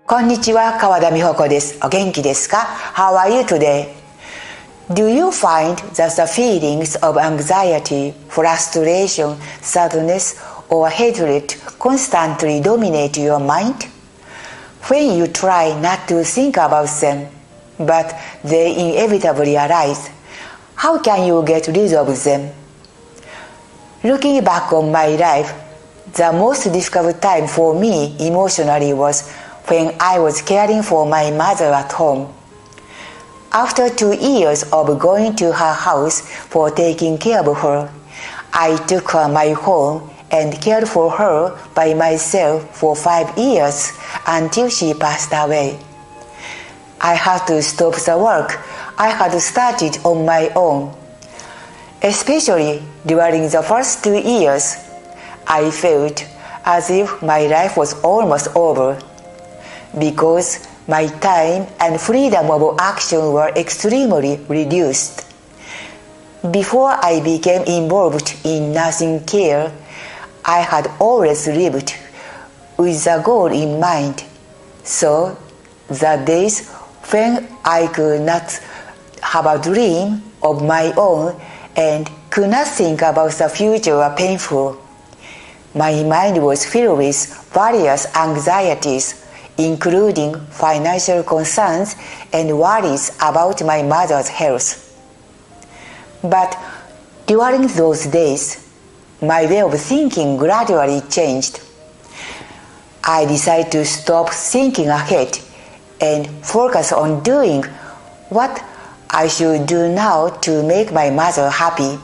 こんにちは、川田美穂子です。お元気ですか？ How are you today? Do you find that the feelings of anxiety, frustration, sadness, or hatred constantly dominate your mind? When you try not to think about them, but they inevitably arise, how can you get rid of them? Looking back on my life, the most difficult time for me emotionally was when I was caring for my mother at home. After 2 years of going to her house for taking care of her, I took her my home and cared for her by myself for 5 years until she passed away. I had to stop the work I had started on my own. Especially during the first 2 years, I felt as if my life was almost over, because my time and freedom of action were extremely reduced. Before I became involved in nursing care, I had always lived with a goal in mind, so the days when I could not have a dream of my own and could not think about the future were painful. My mind was filled with various anxieties, including financial concerns and worries about my mother's health. But during those days, my way of thinking gradually changed. I decided to stop thinking ahead and focus on doing what I should do now to make my mother happy.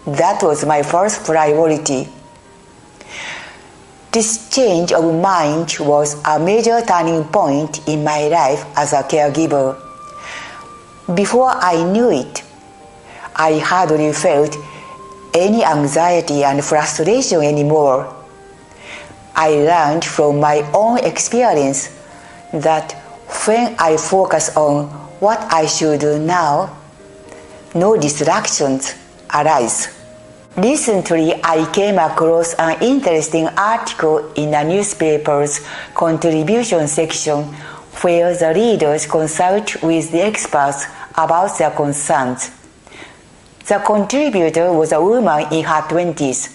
That was my first priority. This change of mind was a major turning point in my life as a caregiver. Before I knew it, I hardly felt any anxiety and frustration anymore. I learned from my own experience that when I focus on what I should do now, no distractions arise. Recently, I came across an interesting article in the newspaper's contribution section where the readers consult with the experts about their concerns. The contributor was a woman in her 20s.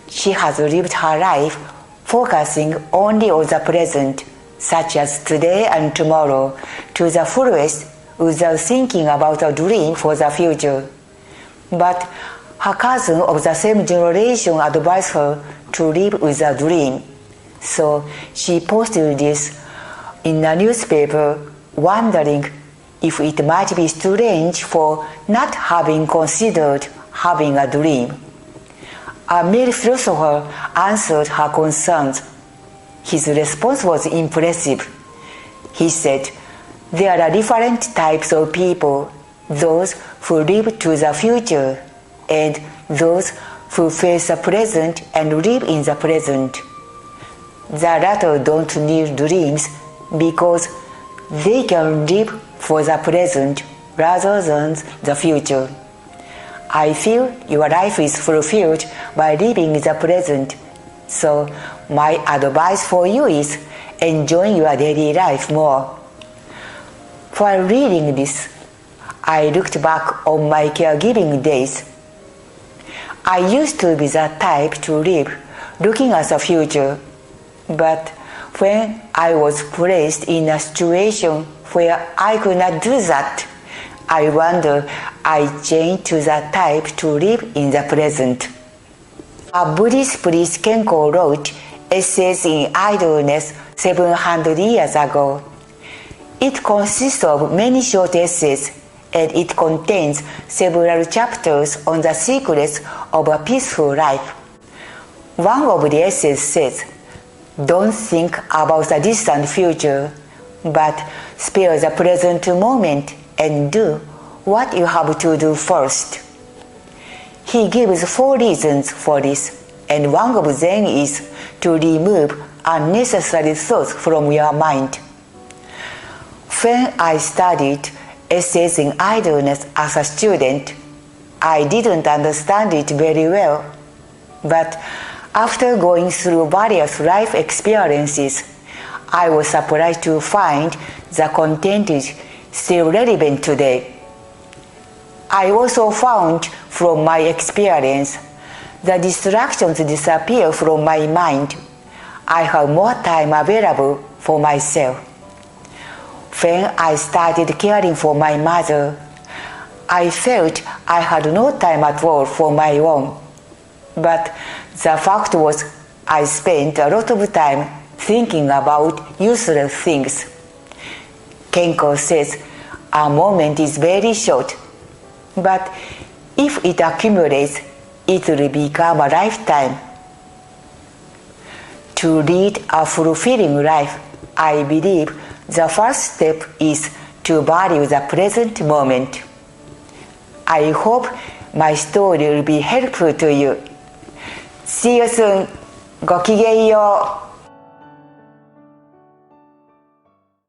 She has lived her life focusing only on the present, such as today and tomorrow, to the fullest without thinking about a dream for the future. But her cousin of the same generation advised her to live with a dream. So she posted this in a newspaper, wondering if it might be strange for not having considered having a dream. A male philosopher answered her concerns. His response was impressive. He said, "There are different types of people, those who live to the future, and those who face the present and live in the present. The latter don't need dreams because they can live for the present rather than the future. I feel your life is fulfilled by living in the present, so my advice for you is enjoying your daily life more." While reading this, I looked back on my caregiving days. I used to be the type to live looking at the future, but when I was placed in a situation where I could not do that, I wonder I changed to the type to live in the present. A Buddhist priest Kenko wrote Essays in Idleness 700 years ago. It consists of many short essays, and it contains several chapters on the secrets of a peaceful life. One of the essays says, "Don't think about the distant future, but spare the present moment and do what you have to do first." He gives 4 reasons for this, and one of them is to remove unnecessary thoughts from your mind. When I studied Essays in Idleness as a student, I didn't understand it very well, but after going through various life experiences, I was surprised to find the content is still relevant today. I also found from my experience the distractions disappear from my mind. I have more time available for myself. When I started caring for my mother, I felt I had no time at all for my own. But the fact was I spent a lot of time thinking about useless things. Kenko says a moment is very short, but if it accumulates, it will become a lifetime. To lead a fulfilling life, I believe the first step is to value the present moment. I hope my story will be helpful to you. See you soon. ごきげんよう。